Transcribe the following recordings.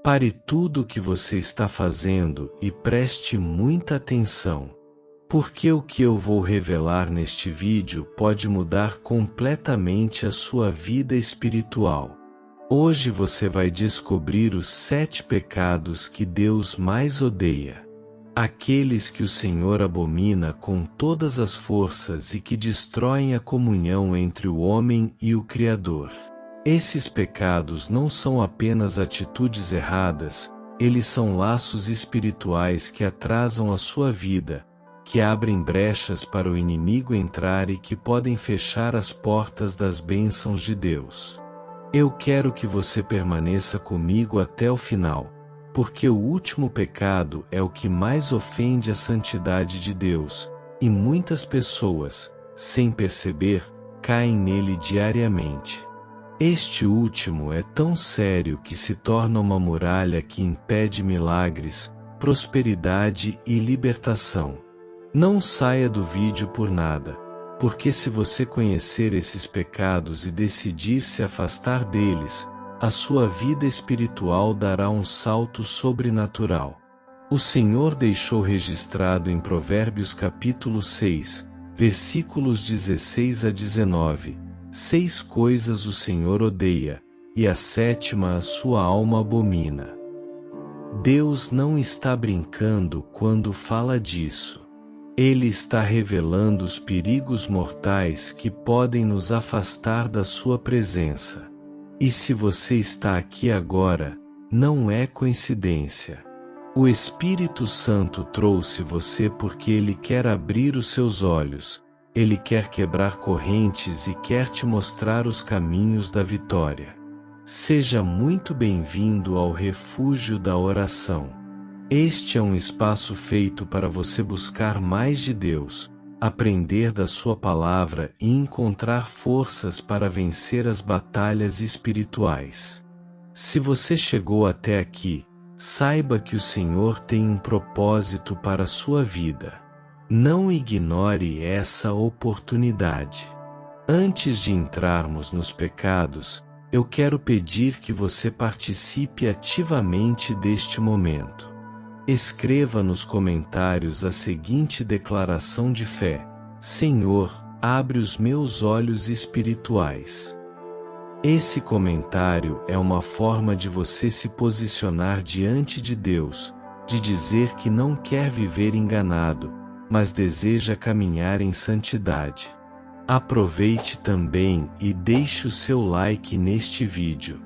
Pare tudo o que você está fazendo e preste muita atenção. Porque o que eu vou revelar neste vídeo pode mudar completamente a sua vida espiritual. Hoje você vai descobrir os 7 pecados que Deus mais odeia. Aqueles que o Senhor abomina com todas as forças e que destroem a comunhão entre o homem e o Criador. Esses pecados não são apenas atitudes erradas, eles são laços espirituais que atrasam a sua vida, que abrem brechas para o inimigo entrar e que podem fechar as portas das bênçãos de Deus. Eu quero que você permaneça comigo até o final, porque o último pecado é o que mais ofende a santidade de Deus, e muitas pessoas, sem perceber, caem nele diariamente. Este último é tão sério que se torna uma muralha que impede milagres, prosperidade e libertação. Não saia do vídeo por nada, porque se você conhecer esses pecados e decidir se afastar deles, a sua vida espiritual dará um salto sobrenatural. O Senhor deixou registrado em Provérbios capítulo 6, versículos 16 a 19, 6 coisas o Senhor odeia, e a 7ª a sua alma abomina. Deus não está brincando quando fala disso. Ele está revelando os perigos mortais que podem nos afastar da sua presença. E se você está aqui agora, não é coincidência. O Espírito Santo trouxe você porque Ele quer abrir os seus olhos, Ele quer quebrar correntes e quer te mostrar os caminhos da vitória. Seja muito bem-vindo ao Refúgio da Oração. Este é um espaço feito para você buscar mais de Deus, aprender da sua palavra e encontrar forças para vencer as batalhas espirituais. Se você chegou até aqui, saiba que o Senhor tem um propósito para a sua vida. Não ignore essa oportunidade. Antes de entrarmos nos pecados, eu quero pedir que você participe ativamente deste momento. Escreva nos comentários a seguinte declaração de fé: Senhor, abre os meus olhos espirituais. Esse comentário é uma forma de você se posicionar diante de Deus, de dizer que não quer viver enganado, mas deseja caminhar em santidade. Aproveite também e deixe o seu like neste vídeo.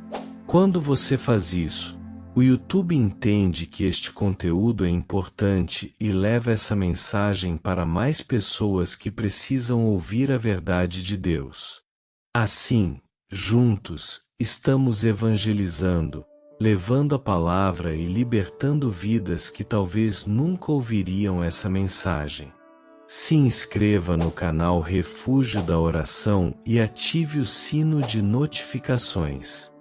Quando você faz isso, o YouTube entende que este conteúdo é importante e leva essa mensagem para mais pessoas que precisam ouvir a verdade de Deus. Assim, juntos, estamos evangelizando, levando a palavra e libertando vidas que talvez nunca ouviriam essa mensagem. Se inscreva no canal Refúgio da Oração e ative o sino de notificações.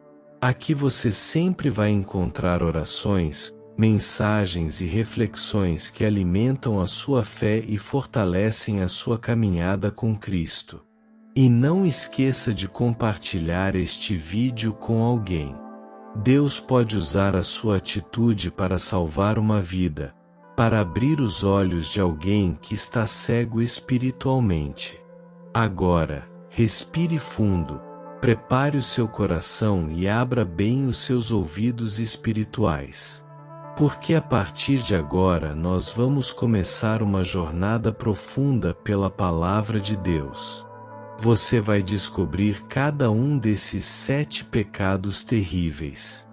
Aqui você sempre vai encontrar orações, mensagens e reflexões que alimentam a sua fé e fortalecem a sua caminhada com Cristo. E não esqueça de compartilhar este vídeo com alguém. Deus pode usar a sua atitude para salvar uma vida, para abrir os olhos de alguém que está cego espiritualmente. Agora, respire fundo. Prepare o seu coração e abra bem os seus ouvidos espirituais. Porque a partir de agora nós vamos começar uma jornada profunda pela Palavra de Deus. Você vai descobrir cada um desses 7 pecados terríveis.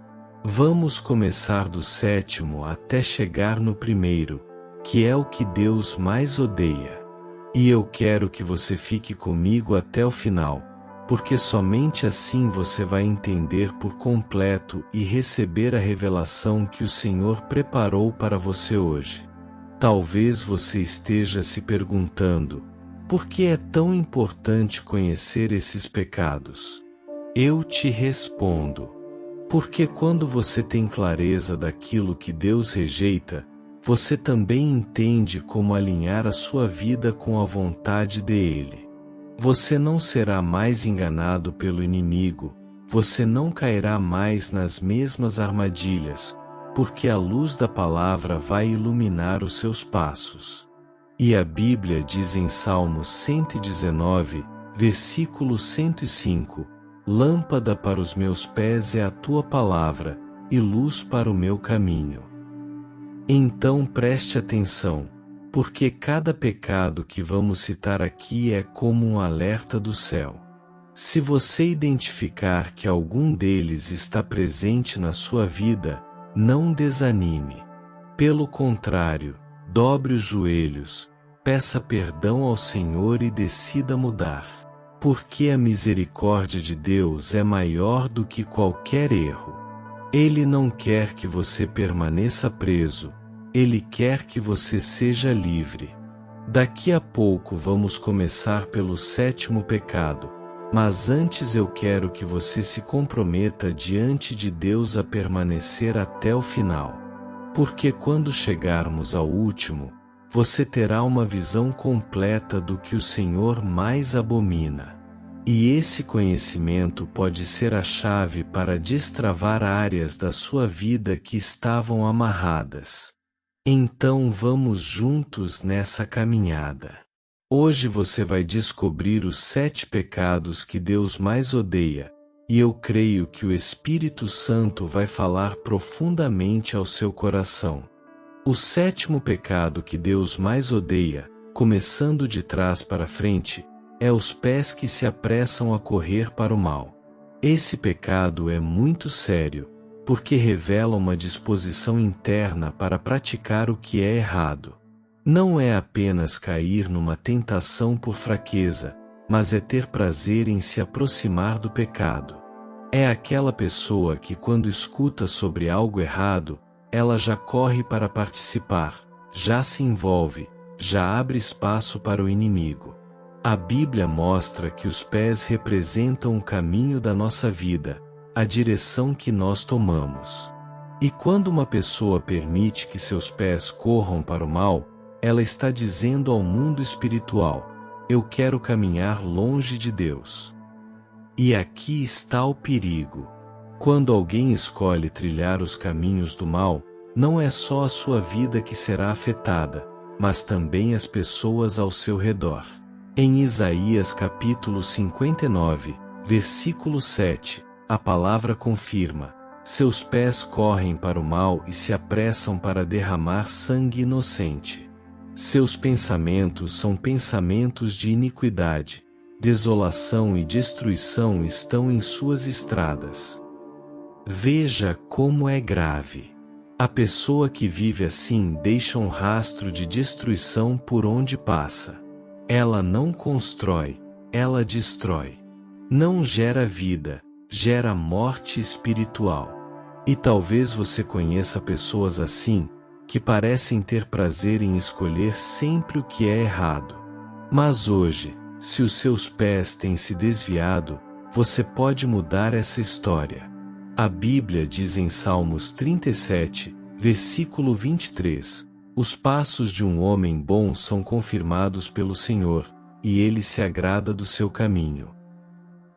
Vamos começar do 7º até chegar no 1º, que é o que Deus mais odeia. E eu quero que você fique comigo até o final, porque somente assim você vai entender por completo e receber a revelação que o Senhor preparou para você hoje. Talvez você esteja se perguntando: por que é tão importante conhecer esses pecados? Eu te respondo: porque quando você tem clareza daquilo que Deus rejeita, você também entende como alinhar a sua vida com a vontade dele. Você não será mais enganado pelo inimigo, você não cairá mais nas mesmas armadilhas, porque a luz da palavra vai iluminar os seus passos. E a Bíblia diz em Salmos 119, versículo 105, lâmpada para os meus pés é a tua palavra, e luz para o meu caminho. Então preste atenção, porque cada pecado que vamos citar aqui é como um alerta do céu. Se você identificar que algum deles está presente na sua vida, não desanime. Pelo contrário, dobre os joelhos, peça perdão ao Senhor e decida mudar. Porque a misericórdia de Deus é maior do que qualquer erro. Ele não quer que você permaneça preso, Ele quer que você seja livre. Daqui a pouco vamos começar pelo 7º pecado, mas antes eu quero que você se comprometa diante de Deus a permanecer até o final. Porque quando chegarmos ao último, você terá uma visão completa do que o Senhor mais abomina. E esse conhecimento pode ser a chave para destravar áreas da sua vida que estavam amarradas. Então vamos juntos nessa caminhada. Hoje você vai descobrir os 7 pecados que Deus mais odeia, e eu creio que o Espírito Santo vai falar profundamente ao seu coração. O 7º pecado que Deus mais odeia, começando de trás para frente, é os pés que se apressam a correr para o mal. Esse pecado é muito sério, porque revela uma disposição interna para praticar o que é errado. Não é apenas cair numa tentação por fraqueza, mas é ter prazer em se aproximar do pecado. É aquela pessoa que, quando escuta sobre algo errado, ela já corre para participar, já se envolve, já abre espaço para o inimigo. A Bíblia mostra que os pés representam o caminho da nossa vida, a direção que nós tomamos. E quando uma pessoa permite que seus pés corram para o mal, ela está dizendo ao mundo espiritual: eu quero caminhar longe de Deus. E aqui está o perigo. Quando alguém escolhe trilhar os caminhos do mal, não é só a sua vida que será afetada, mas também as pessoas ao seu redor. Em Isaías capítulo 59, versículo 7, a palavra confirma: seus pés correm para o mal e se apressam para derramar sangue inocente. Seus pensamentos são pensamentos de iniquidade, desolação e destruição estão em suas estradas. Veja como é grave. A pessoa que vive assim deixa um rastro de destruição por onde passa. Ela não constrói, ela destrói. Não gera vida, gera morte espiritual. E talvez você conheça pessoas assim, que parecem ter prazer em escolher sempre o que é errado. Mas hoje, se os seus pés têm se desviado, você pode mudar essa história. A Bíblia diz em Salmos 37, versículo 23, os passos de um homem bom são confirmados pelo Senhor, e ele se agrada do seu caminho.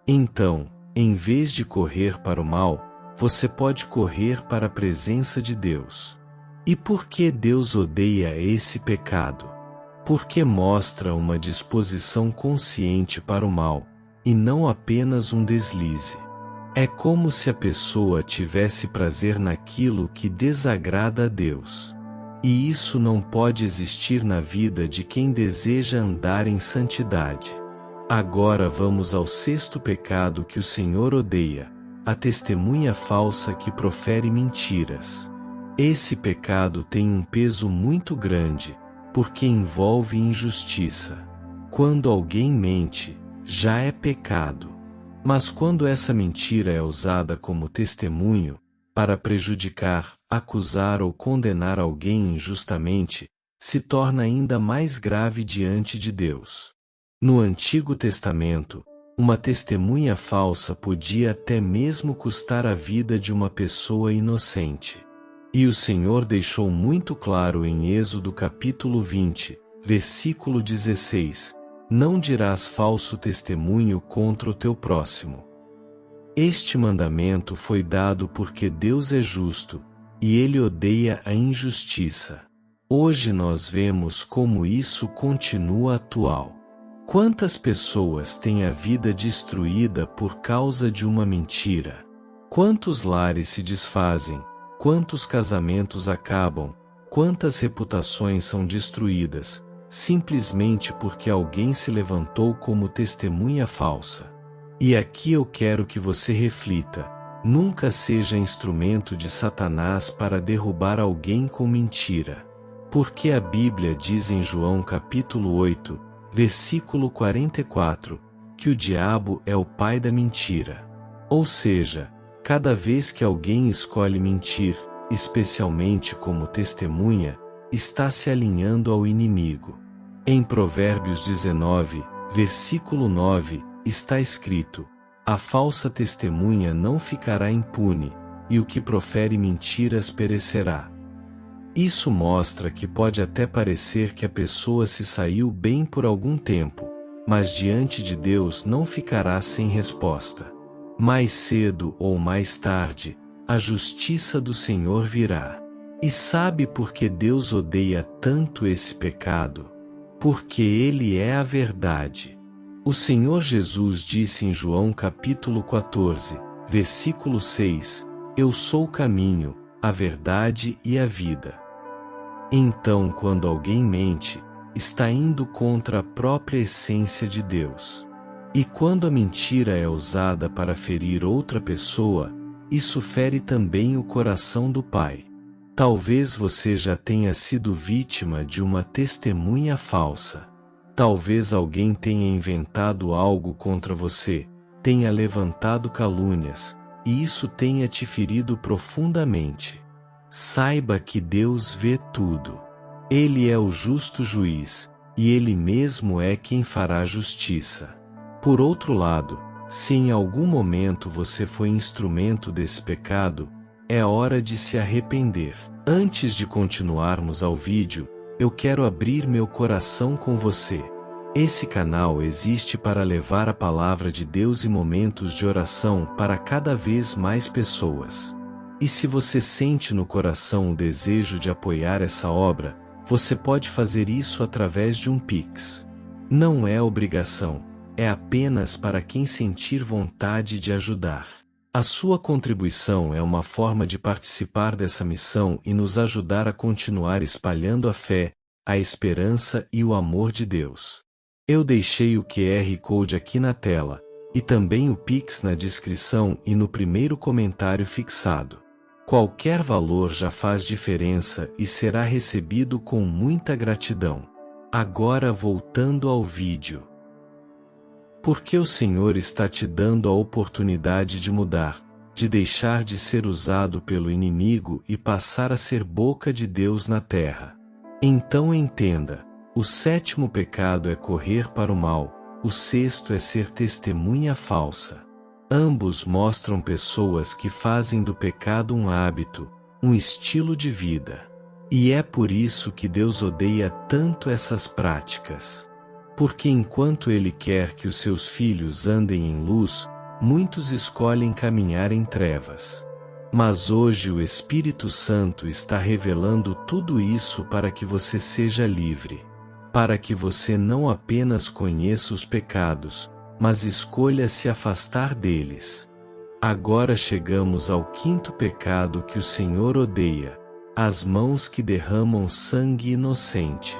Então, em vez de correr para o mal, você pode correr para a presença de Deus. E por que Deus odeia esse pecado? Porque mostra uma disposição consciente para o mal, e não apenas um deslize. É como se a pessoa tivesse prazer naquilo que desagrada a Deus. E isso não pode existir na vida de quem deseja andar em santidade. Agora vamos ao 6º pecado que o Senhor odeia: a testemunha falsa que profere mentiras. Esse pecado tem um peso muito grande, porque envolve injustiça. Quando alguém mente, já é pecado. Mas quando essa mentira é usada como testemunho, para prejudicar, acusar ou condenar alguém injustamente, se torna ainda mais grave diante de Deus. No Antigo Testamento, uma testemunha falsa podia até mesmo custar a vida de uma pessoa inocente. E o Senhor deixou muito claro em Êxodo capítulo 20, versículo 16, não dirás falso testemunho contra o teu próximo. Este mandamento foi dado porque Deus é justo, e Ele odeia a injustiça. Hoje nós vemos como isso continua atual. Quantas pessoas têm a vida destruída por causa de uma mentira? Quantos lares se desfazem? Quantos casamentos acabam? Quantas reputações são destruídas, simplesmente porque alguém se levantou como testemunha falsa? E aqui eu quero que você reflita: nunca seja instrumento de Satanás para derrubar alguém com mentira. Porque a Bíblia diz em João capítulo 8, versículo 44, que o diabo é o pai da mentira. Ou seja, cada vez que alguém escolhe mentir, especialmente como testemunha, está se alinhando ao inimigo. Em Provérbios 19, versículo 9, está escrito: a falsa testemunha não ficará impune, e o que profere mentiras perecerá. Isso mostra que pode até parecer que a pessoa se saiu bem por algum tempo, mas diante de Deus não ficará sem resposta. Mais cedo ou mais tarde, a justiça do Senhor virá. E sabe por que Deus odeia tanto esse pecado? Porque Ele é a verdade. O Senhor Jesus disse em João capítulo 14, versículo 6, eu sou o caminho, a verdade e a vida. Então, quando alguém mente, está indo contra a própria essência de Deus. E quando a mentira é usada para ferir outra pessoa, isso fere também o coração do Pai. Talvez você já tenha sido vítima de uma testemunha falsa. Talvez alguém tenha inventado algo contra você, tenha levantado calúnias, e isso tenha te ferido profundamente. Saiba que Deus vê tudo. Ele é o justo juiz, e Ele mesmo é quem fará justiça. Por outro lado, se em algum momento você foi instrumento desse pecado, é hora de se arrepender. Antes de continuarmos ao vídeo, eu quero abrir meu coração com você. Esse canal existe para levar a palavra de Deus e momentos de oração para cada vez mais pessoas. E se você sente no coração o desejo de apoiar essa obra, você pode fazer isso através de um Pix. Não é obrigação, é apenas para quem sentir vontade de ajudar. A sua contribuição é uma forma de participar dessa missão e nos ajudar a continuar espalhando a fé, a esperança e o amor de Deus. Eu deixei o QR Code aqui na tela, e também o Pix na descrição e no primeiro comentário fixado. Qualquer valor já faz diferença e será recebido com muita gratidão. Agora voltando ao vídeo. Porque o Senhor está te dando a oportunidade de mudar, de deixar de ser usado pelo inimigo e passar a ser boca de Deus na terra. Então entenda, o sétimo pecado é correr para o mal, o sexto é ser testemunha falsa. Ambos mostram pessoas que fazem do pecado um hábito, um estilo de vida. E é por isso que Deus odeia tanto essas práticas. Porque enquanto Ele quer que os seus filhos andem em luz, muitos escolhem caminhar em trevas. Mas hoje o Espírito Santo está revelando tudo isso para que você seja livre. Para que você não apenas conheça os pecados, mas escolha se afastar deles. Agora chegamos ao quinto pecado que o Senhor odeia: as mãos que derramam sangue inocente.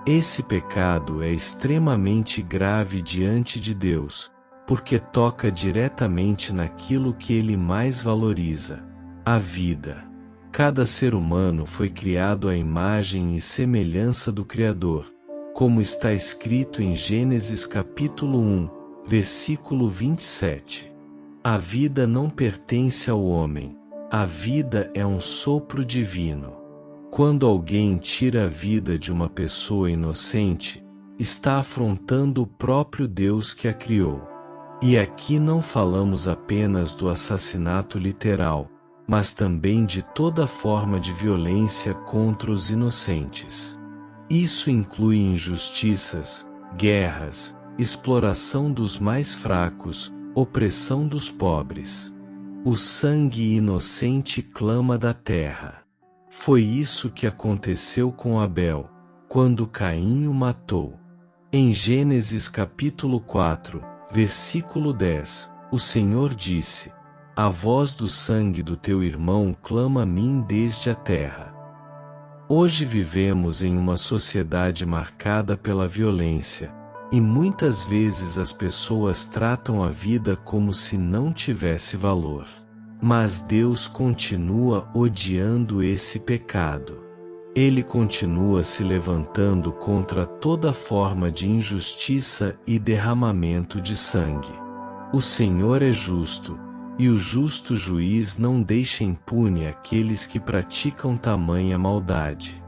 Esse pecado é extremamente grave diante de Deus, porque toca diretamente naquilo que Ele mais valoriza: a vida. Cada ser humano foi criado à imagem e semelhança do Criador, como está escrito em Gênesis capítulo 1, versículo 27. A vida não pertence ao homem, a vida é um sopro divino. Quando alguém tira a vida de uma pessoa inocente, está afrontando o próprio Deus que a criou. E aqui não falamos apenas do assassinato literal, mas também de toda forma de violência contra os inocentes. Isso inclui injustiças, guerras, exploração dos mais fracos, opressão dos pobres. O sangue inocente clama da terra. Foi isso que aconteceu com Abel, quando Caim o matou. Em Gênesis capítulo 4, versículo 10, o Senhor disse: A voz do sangue do teu irmão clama a mim desde a terra. Hoje vivemos em uma sociedade marcada pela violência, e muitas vezes as pessoas tratam a vida como se não tivesse valor. Mas Deus continua odiando esse pecado. Ele continua se levantando contra toda forma de injustiça e derramamento de sangue. O Senhor é justo, e o justo juiz não deixa impune aqueles que praticam tamanha maldade.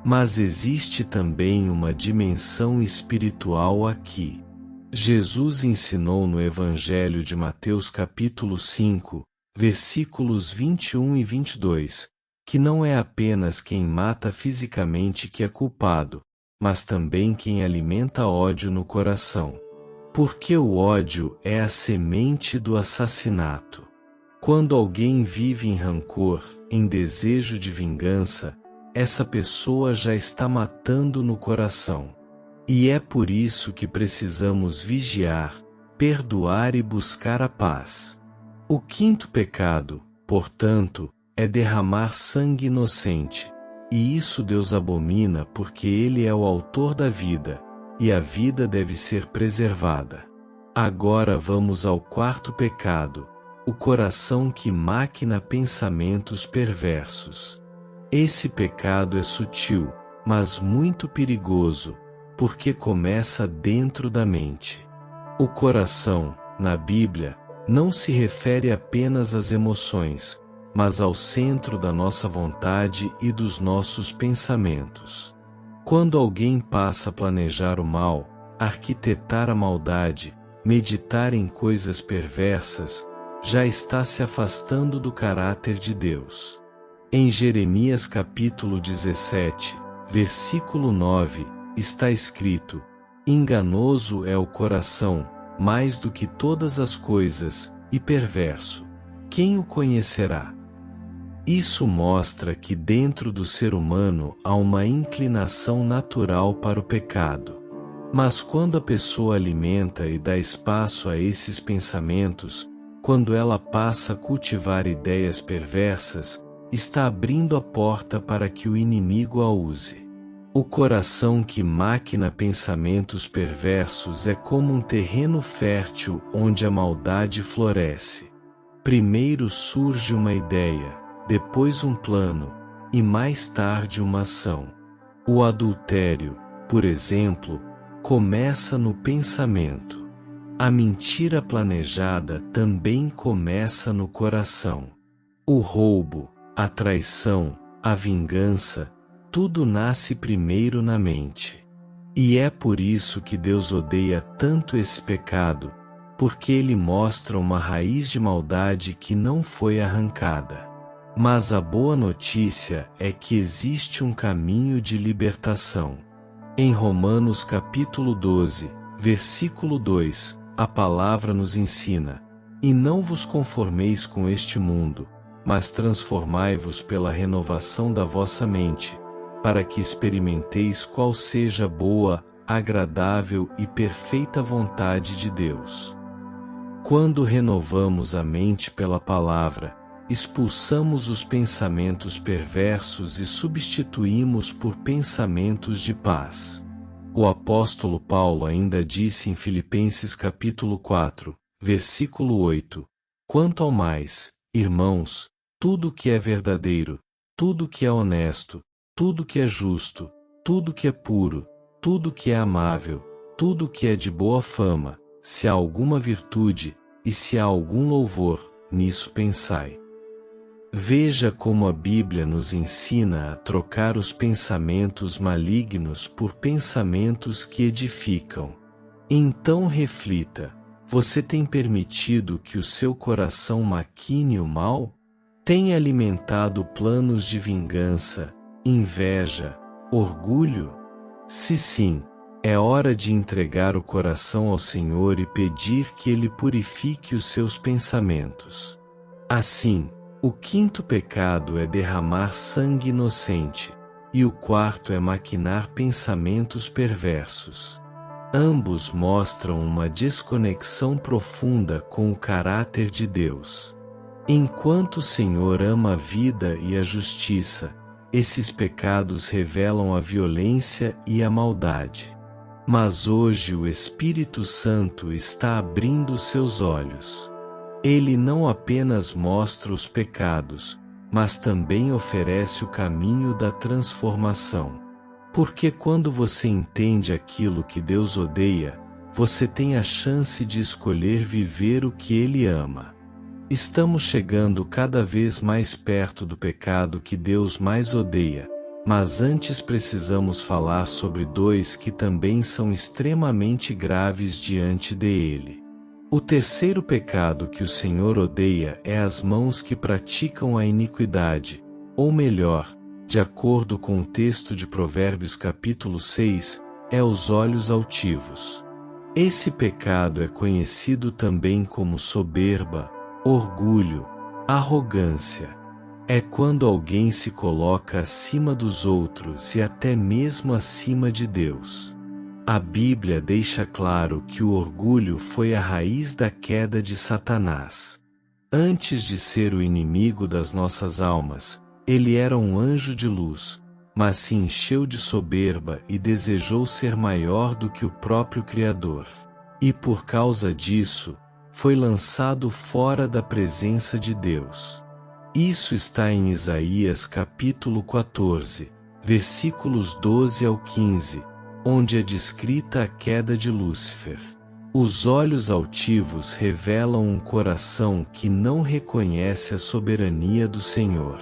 Mas existe também uma dimensão espiritual aqui. Jesus ensinou no Evangelho de Mateus capítulo 5, versículos 21 e 22, que não é apenas quem mata fisicamente que é culpado, mas também quem alimenta ódio no coração. Porque o ódio é a semente do assassinato. Quando alguém vive em rancor, em desejo de vingança, essa pessoa já está matando no coração. E é por isso que precisamos vigiar, perdoar e buscar a paz. O quinto pecado, portanto, é derramar sangue inocente, e isso Deus abomina porque Ele é o autor da vida, e a vida deve ser preservada. Agora vamos ao quarto pecado, o coração que maquina pensamentos perversos. Esse pecado é sutil, mas muito perigoso, porque começa dentro da mente. O coração, na Bíblia, não se refere apenas às emoções, mas ao centro da nossa vontade e dos nossos pensamentos. Quando alguém passa a planejar o mal, arquitetar a maldade, meditar em coisas perversas, já está se afastando do caráter de Deus. Em Jeremias capítulo 17, versículo 9, está escrito: Enganoso é o coração, mais do que todas as coisas, e perverso. Quem o conhecerá? Isso mostra que dentro do ser humano há uma inclinação natural para o pecado. Mas quando a pessoa alimenta e dá espaço a esses pensamentos, quando ela passa a cultivar ideias perversas, está abrindo a porta para que o inimigo a use. O coração que maquina pensamentos perversos é como um terreno fértil onde a maldade floresce. Primeiro surge uma ideia, depois um plano, e mais tarde uma ação. O adultério, por exemplo, começa no pensamento. A mentira planejada também começa no coração. O roubo, a traição, a vingança, tudo nasce primeiro na mente. E é por isso que Deus odeia tanto esse pecado, porque ele mostra uma raiz de maldade que não foi arrancada. Mas a boa notícia é que existe um caminho de libertação. Em Romanos capítulo 12, versículo 2, a palavra nos ensina: E não vos conformeis com este mundo, mas transformai-vos pela renovação da vossa mente, para que experimenteis qual seja a boa, agradável e perfeita vontade de Deus. Quando renovamos a mente pela palavra, expulsamos os pensamentos perversos e substituímos por pensamentos de paz. O apóstolo Paulo ainda disse em Filipenses capítulo 4, versículo 8: Quanto ao mais, irmãos, tudo que é verdadeiro, tudo que é honesto, tudo que é justo, tudo que é puro, tudo que é amável, tudo que é de boa fama, se há alguma virtude, e se há algum louvor, nisso pensai. Veja como a Bíblia nos ensina a trocar os pensamentos malignos por pensamentos que edificam. Então reflita: você tem permitido que o seu coração maquine o mal? Tem alimentado planos de vingança, inveja, orgulho? Se sim, É hora de entregar o coração ao Senhor e pedir que Ele purifique os seus pensamentos. Assim, o quinto pecado é derramar sangue inocente, e o quarto é maquinar pensamentos perversos. Ambos mostram uma desconexão profunda com o caráter de Deus. Enquanto o Senhor ama a vida e a justiça, esses pecados revelam a violência e a maldade. Mas hoje o Espírito Santo está abrindo seus olhos. Ele não apenas mostra os pecados, mas também oferece o caminho da transformação. Porque quando você entende aquilo que Deus odeia, você tem a chance de escolher viver o que Ele ama. Estamos chegando cada vez mais perto do pecado que Deus mais odeia, mas antes precisamos falar sobre dois que também são extremamente graves diante dele. O terceiro pecado que o Senhor odeia é as mãos que praticam a iniquidade, ou melhor, de acordo com o texto de Provérbios capítulo 6, é os olhos altivos. Esse pecado é conhecido também como soberba, orgulho, arrogância. É quando alguém se coloca acima dos outros e até mesmo acima de Deus. A Bíblia deixa claro que o orgulho foi a raiz da queda de Satanás. Antes de ser o inimigo das nossas almas, ele era um anjo de luz, mas se encheu de soberba e desejou ser maior do que o próprio Criador. E por causa disso, foi lançado fora da presença de Deus. Isso está em Isaías capítulo 14, versículos 12 ao 15, onde é descrita a queda de Lúcifer. Os olhos altivos revelam um coração que não reconhece a soberania do Senhor.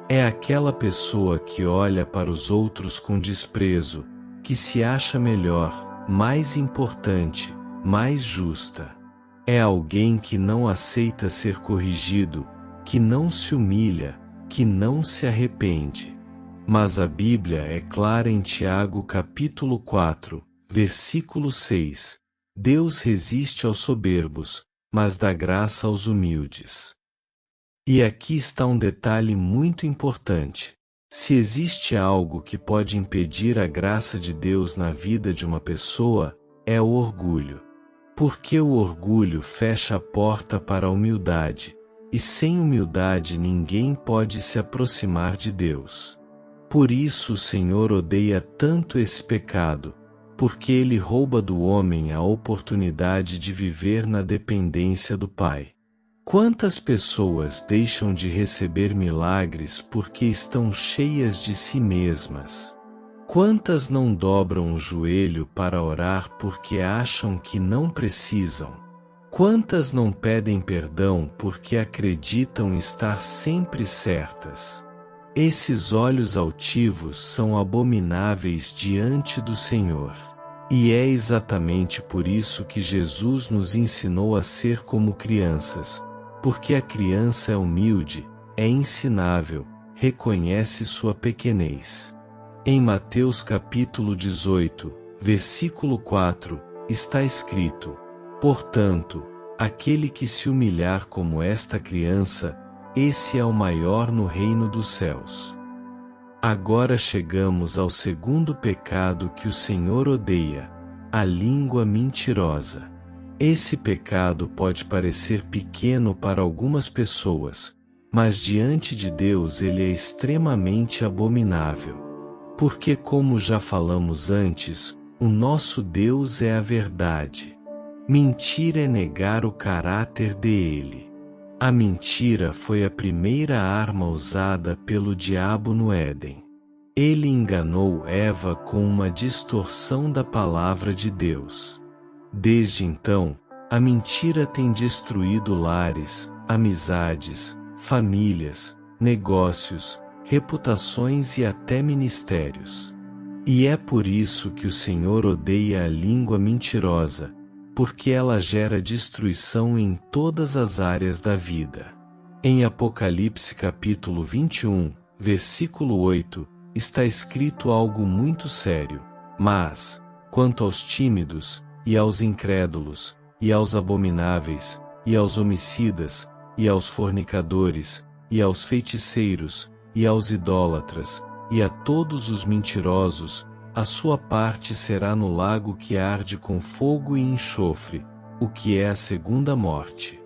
É aquela pessoa que olha para os outros com desprezo, que se acha melhor, mais importante, mais justa. É alguém que não aceita ser corrigido, que não se humilha, que não se arrepende. Mas a Bíblia é clara em Tiago capítulo 4, versículo 6. Deus resiste aos soberbos, mas dá graça aos humildes. E aqui está um detalhe muito importante. Se existe algo que pode impedir a graça de Deus na vida de uma pessoa, é o orgulho. Porque o orgulho fecha a porta para a humildade, e sem humildade ninguém pode se aproximar de Deus. Por isso o Senhor odeia tanto esse pecado, porque ele rouba do homem a oportunidade de viver na dependência do Pai. Quantas pessoas deixam de receber milagres porque estão cheias de si mesmas? Quantas não dobram o joelho para orar porque acham que não precisam? Quantas não pedem perdão porque acreditam estar sempre certas? Esses olhos altivos são abomináveis diante do Senhor. E é exatamente por isso que Jesus nos ensinou a ser como crianças, porque a criança é humilde, é ensinável, reconhece sua pequenez. Em Mateus capítulo 18, versículo 4, está escrito: portanto, aquele que se humilhar como esta criança, esse é o maior no reino dos céus. Agora chegamos ao segundo pecado que o Senhor odeia, a língua mentirosa. Esse pecado pode parecer pequeno para algumas pessoas, mas diante de Deus ele é extremamente abominável. Porque, como já falamos antes, o nosso Deus é a verdade. Mentira é negar o caráter dele. A mentira foi a primeira arma usada pelo diabo no Éden. Ele enganou Eva com uma distorção da palavra de Deus. Desde então, a mentira tem destruído lares, amizades, famílias, negócios, reputações e até ministérios. E é por isso que o Senhor odeia a língua mentirosa, porque ela gera destruição em todas as áreas da vida. Em Apocalipse capítulo 21, versículo 8, está escrito algo muito sério: mas, quanto aos tímidos, e aos incrédulos, e aos abomináveis, e aos homicidas, e aos fornicadores, e aos feiticeiros, e aos idólatras, e a todos os mentirosos, a sua parte será no lago que arde com fogo e enxofre, o que é a segunda morte.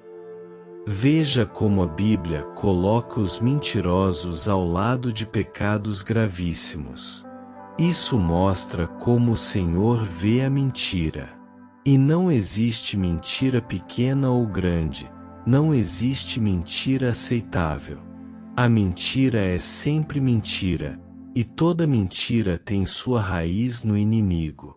Veja como a Bíblia coloca os mentirosos ao lado de pecados gravíssimos. Isso mostra como o Senhor vê a mentira. E não existe mentira pequena ou grande, não existe mentira aceitável. A mentira é sempre mentira, e toda mentira tem sua raiz no inimigo.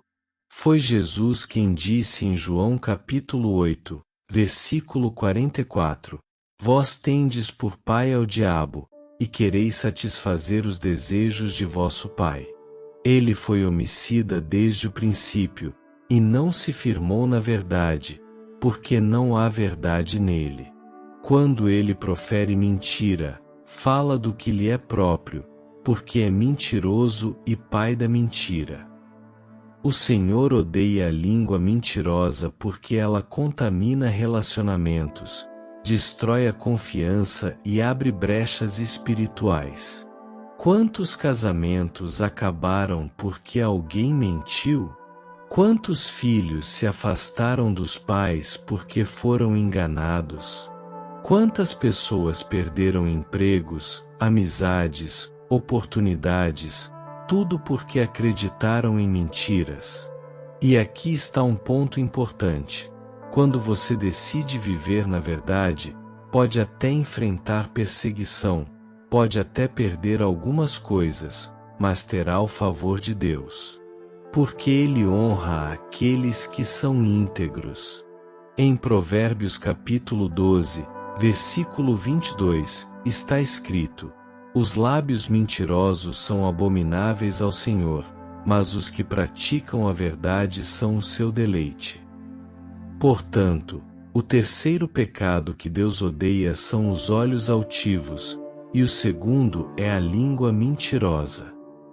Foi Jesus quem disse em João capítulo 8, versículo 44, Vós tendes por pai ao diabo, e quereis satisfazer os desejos de vosso pai. Ele foi homicida desde o princípio, e não se firmou na verdade, porque não há verdade nele. Quando ele profere mentira, fala do que lhe é próprio, porque é mentiroso e pai da mentira. O Senhor odeia a língua mentirosa porque ela contamina relacionamentos, destrói a confiança e abre brechas espirituais. Quantos casamentos acabaram porque alguém mentiu? Quantos filhos se afastaram dos pais porque foram enganados? Quantas pessoas perderam empregos, amizades, oportunidades, tudo porque acreditaram em mentiras? E aqui está um ponto importante. Quando você decide viver na verdade, pode até enfrentar perseguição, pode até perder algumas coisas, mas terá o favor de Deus. Porque Ele honra aqueles que são íntegros. Em Provérbios capítulo 12, versículo 22, está escrito: Os lábios mentirosos são abomináveis ao Senhor, mas os que praticam a verdade são o seu deleite. Portanto, o terceiro pecado que Deus odeia são os olhos altivos, e o segundo é a língua mentirosa.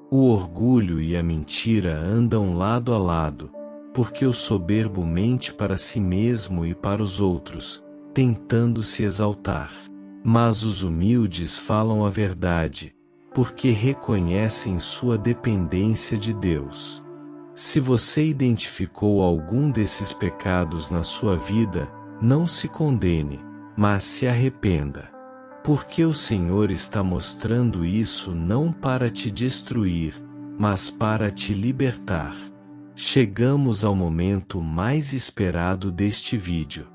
O orgulho e a mentira andam lado a lado, porque o soberbo mente para si mesmo e para os outros, tentando se exaltar. Mas os humildes falam a verdade, porque reconhecem sua dependência de Deus. Se você identificou algum desses pecados na sua vida, não se condene, mas se arrependa. Porque o Senhor está mostrando isso não para te destruir, mas para te libertar. Chegamos ao momento mais esperado deste vídeo.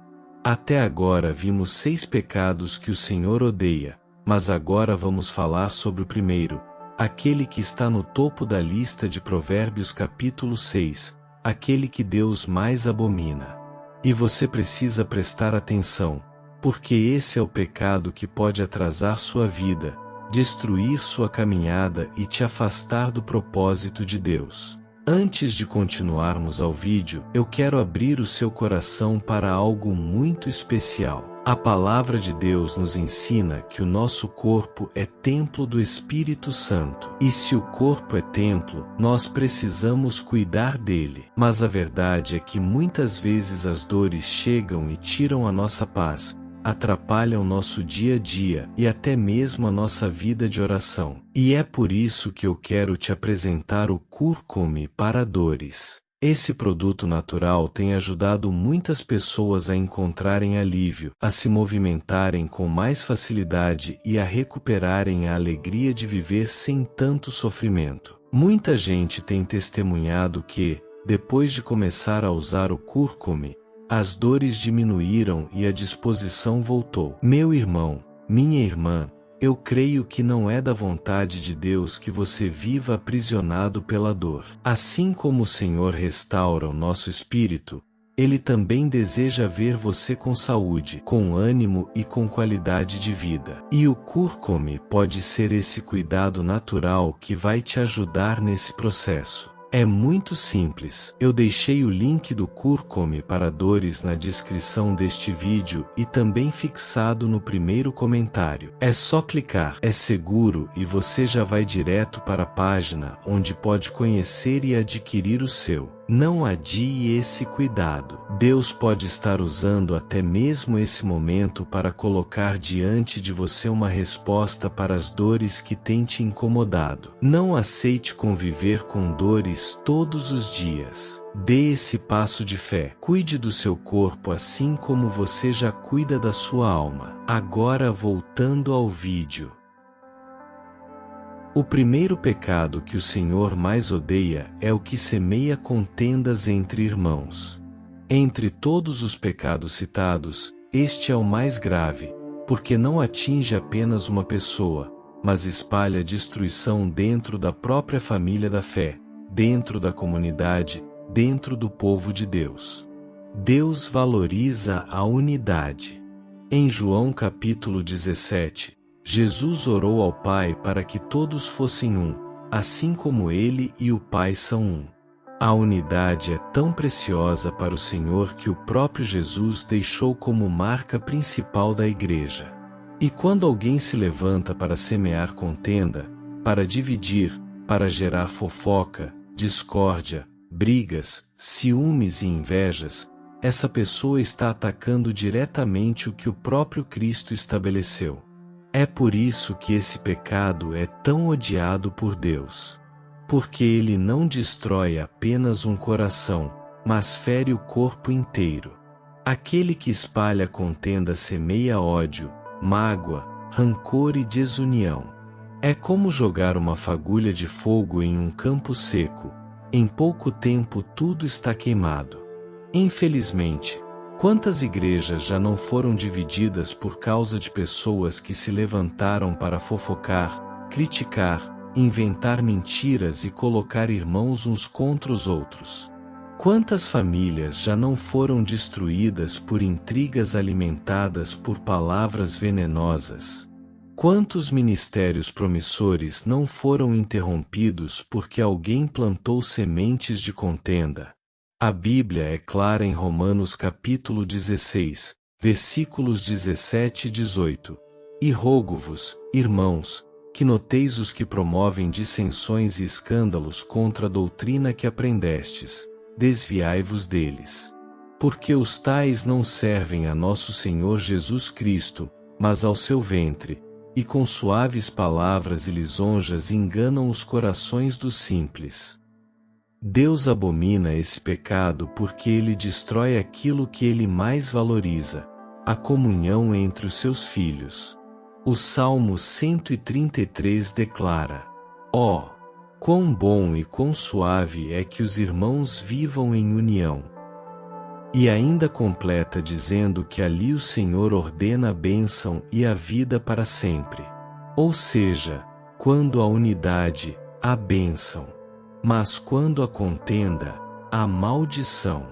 Até agora vimos 6 pecados que o Senhor odeia, mas agora vamos falar sobre o primeiro, aquele que está no topo da lista de Provérbios capítulo 6, aquele que Deus mais abomina. E você precisa prestar atenção, porque esse é o pecado que pode atrasar sua vida, destruir sua caminhada e te afastar do propósito de Deus. Antes de continuarmos ao vídeo, eu quero abrir o seu coração para algo muito especial. A palavra de Deus nos ensina que o nosso corpo é templo do Espírito Santo. E se o corpo é templo, nós precisamos cuidar dele. Mas a verdade é que muitas vezes as dores chegam e tiram a nossa paz, atrapalham nosso dia a dia e até mesmo a nossa vida de oração. E é por isso que eu quero te apresentar o Curcume para dores. Esse produto natural tem ajudado muitas pessoas a encontrarem alívio, a se movimentarem com mais facilidade e a recuperarem a alegria de viver sem tanto sofrimento. Muita gente tem testemunhado que, depois de começar a usar o Curcume, as dores diminuíram e a disposição voltou. Meu irmão, minha irmã, eu creio que não é da vontade de Deus que você viva aprisionado pela dor. Assim como o Senhor restaura o nosso espírito, Ele também deseja ver você com saúde, com ânimo e com qualidade de vida. E o Curcume pode ser esse cuidado natural que vai te ajudar nesse processo. É muito simples. Eu deixei o link do Curcume para dores na descrição deste vídeo e também fixado no primeiro comentário. É só clicar, é seguro e você já vai direto para a página onde pode conhecer e adquirir o seu. Não adie esse cuidado. Deus pode estar usando até mesmo esse momento para colocar diante de você uma resposta para as dores que têm te incomodado. Não aceite conviver com dores todos os dias. Dê esse passo de fé. Cuide do seu corpo assim como você já cuida da sua alma. Agora voltando ao vídeo. O primeiro pecado que o Senhor mais odeia é o que semeia contendas entre irmãos. Entre todos os pecados citados, este é o mais grave, porque não atinge apenas uma pessoa, mas espalha destruição dentro da própria família da fé, dentro da comunidade, dentro do povo de Deus. Deus valoriza a unidade. Em João capítulo 17, Jesus orou ao Pai para que todos fossem um, assim como Ele e o Pai são um. A unidade é tão preciosa para o Senhor que o próprio Jesus deixou como marca principal da igreja. E quando alguém se levanta para semear contenda, para dividir, para gerar fofoca, discórdia, brigas, ciúmes e invejas, essa pessoa está atacando diretamente o que o próprio Cristo estabeleceu. É por isso que esse pecado é tão odiado por Deus. Porque ele não destrói apenas um coração, mas fere o corpo inteiro. Aquele que espalha contenda semeia ódio, mágoa, rancor e desunião. É como jogar uma fagulha de fogo em um campo seco. Em pouco tempo tudo está queimado. Infelizmente, quantas igrejas já não foram divididas por causa de pessoas que se levantaram para fofocar, criticar, inventar mentiras e colocar irmãos uns contra os outros? Quantas famílias já não foram destruídas por intrigas alimentadas por palavras venenosas? Quantos ministérios promissores não foram interrompidos porque alguém plantou sementes de contenda? A Bíblia é clara em Romanos capítulo 16, versículos 17 e 18. E rogo-vos, irmãos, que noteis os que promovem dissensões e escândalos contra a doutrina que aprendestes, desviai-vos deles. Porque os tais não servem a nosso Senhor Jesus Cristo, mas ao seu ventre, e com suaves palavras e lisonjas enganam os corações dos simples. Deus abomina esse pecado porque ele destrói aquilo que ele mais valoriza, a comunhão entre os seus filhos. O Salmo 133 declara: ó, quão bom e quão suave é que os irmãos vivam em união. E ainda completa dizendo que ali o Senhor ordena a bênção e a vida para sempre. Ou seja, quando a unidade, a bênção. Mas quando a contenda, a maldição.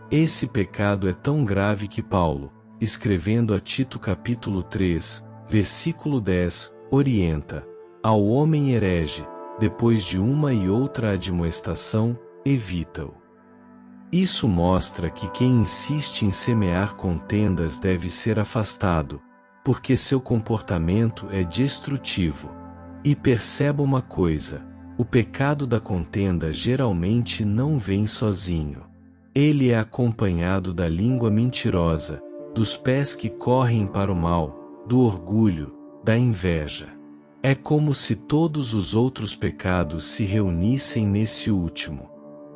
Esse pecado é tão grave que Paulo, escrevendo a Tito capítulo 3, versículo 10, orienta: ao homem herege, depois de uma e outra admoestação, evita-o. Isso mostra que quem insiste em semear contendas deve ser afastado, porque seu comportamento é destrutivo. E perceba uma coisa: o pecado da contenda geralmente não vem sozinho. Ele é acompanhado da língua mentirosa, dos pés que correm para o mal, do orgulho, da inveja. É como se todos os outros pecados se reunissem nesse último.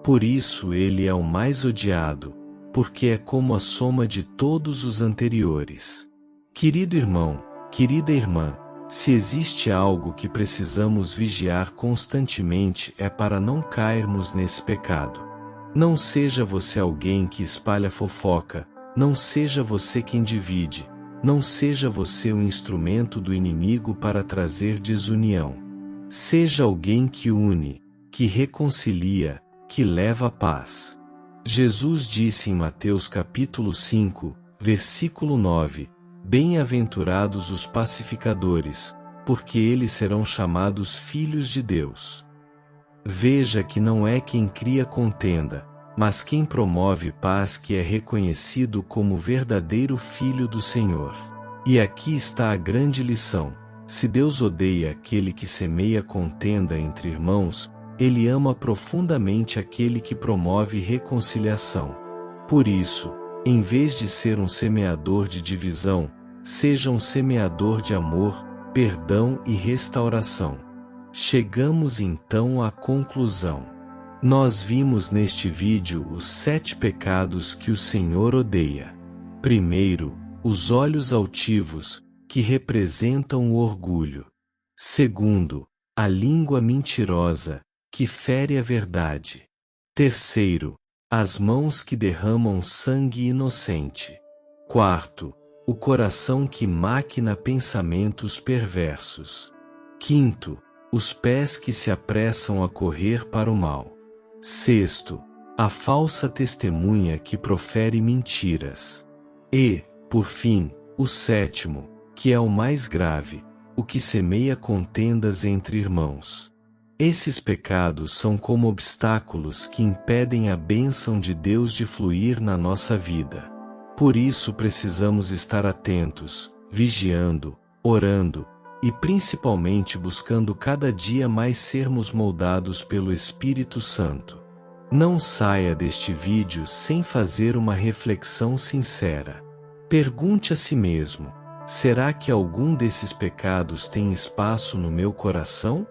Por isso ele é o mais odiado, porque é como a soma de todos os anteriores. Querido irmão, querida irmã, se existe algo que precisamos vigiar constantemente é para não cairmos nesse pecado. Não seja você alguém que espalha fofoca, não seja você quem divide, não seja você um instrumento do inimigo para trazer desunião. Seja alguém que une, que reconcilia, que leva a paz. Jesus disse em Mateus capítulo 5, versículo 9, bem-aventurados os pacificadores, porque eles serão chamados filhos de Deus. Veja que não é quem cria contenda, mas quem promove paz que é reconhecido como verdadeiro filho do Senhor. E aqui está a grande lição: se Deus odeia aquele que semeia contenda entre irmãos, Ele ama profundamente aquele que promove reconciliação. Por isso, em vez de ser um semeador de divisão, seja um semeador de amor, perdão e restauração. Chegamos então à conclusão. Nós vimos neste vídeo os 7 pecados que o Senhor odeia. Primeiro, os olhos altivos, que representam o orgulho. Segundo, a língua mentirosa, que fere a verdade. Terceiro, as mãos que derramam sangue inocente. Quarto, o coração que maquina pensamentos perversos. Quinto, os pés que se apressam a correr para o mal. Sexto, a falsa testemunha que profere mentiras. E, por fim, o sétimo, que é o mais grave, o que semeia contendas entre irmãos. Esses pecados são como obstáculos que impedem a bênção de Deus de fluir na nossa vida. Por isso precisamos estar atentos, vigiando, orando, e principalmente buscando cada dia mais sermos moldados pelo Espírito Santo. Não saia deste vídeo sem fazer uma reflexão sincera. Pergunte a si mesmo: será que algum desses pecados tem espaço no meu coração?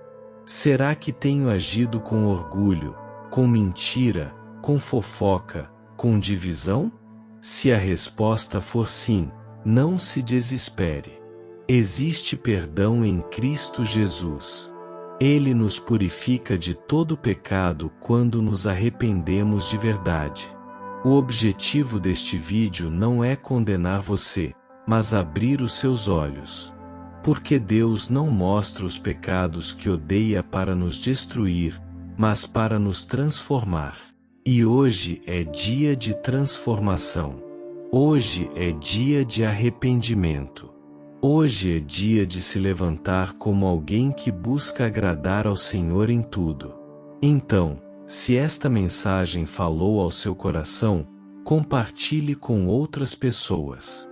Será que tenho agido com orgulho, com mentira, com fofoca, com divisão? Se a resposta for sim, não se desespere. Existe perdão em Cristo Jesus. Ele nos purifica de todo pecado quando nos arrependemos de verdade. O objetivo deste vídeo não é condenar você, mas abrir os seus olhos. Porque Deus não mostra os pecados que odeia para nos destruir, mas para nos transformar. E hoje é dia de transformação. Hoje é dia de arrependimento. Hoje é dia de se levantar como alguém que busca agradar ao Senhor em tudo. Então, se esta mensagem falou ao seu coração, compartilhe com outras pessoas.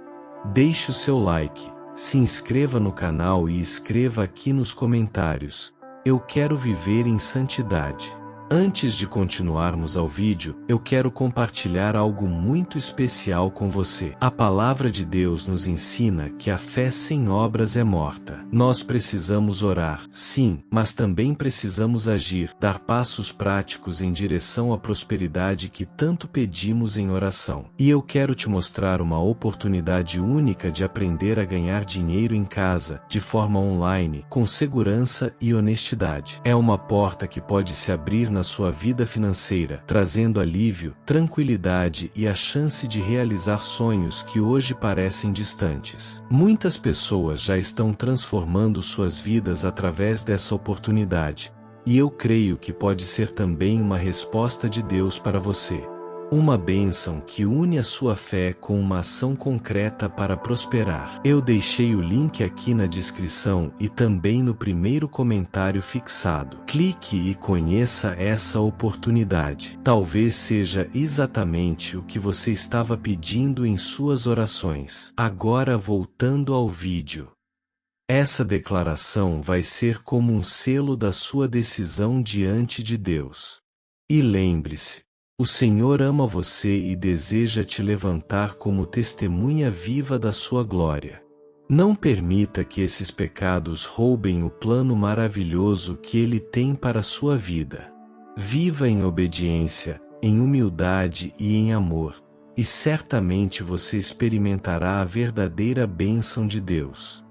Deixe o seu like, se inscreva no canal e escreva aqui nos comentários: eu quero viver em santidade. Antes de continuarmos ao vídeo, eu quero compartilhar algo muito especial com você. A palavra de Deus nos ensina que a fé sem obras é morta. Nós precisamos orar, sim, mas também precisamos agir, dar passos práticos em direção à prosperidade que tanto pedimos em oração. E eu quero te mostrar uma oportunidade única de aprender a ganhar dinheiro em casa, de forma online, com segurança e honestidade. É uma porta que pode se abrir na sua vida financeira, trazendo alívio, tranquilidade e a chance de realizar sonhos que hoje parecem distantes. Muitas pessoas já estão transformando suas vidas através dessa oportunidade, e eu creio que pode ser também uma resposta de Deus para você. Uma bênção que une a sua fé com uma ação concreta para prosperar. Eu deixei o link aqui na descrição e também no primeiro comentário fixado. Clique e conheça essa oportunidade. Talvez seja exatamente o que você estava pedindo em suas orações. Agora voltando ao vídeo. Essa declaração vai ser como um selo da sua decisão diante de Deus. E lembre-se, o Senhor ama você e deseja te levantar como testemunha viva da sua glória. Não permita que esses pecados roubem o plano maravilhoso que Ele tem para a sua vida. Viva em obediência, em humildade e em amor, e certamente você experimentará a verdadeira bênção de Deus.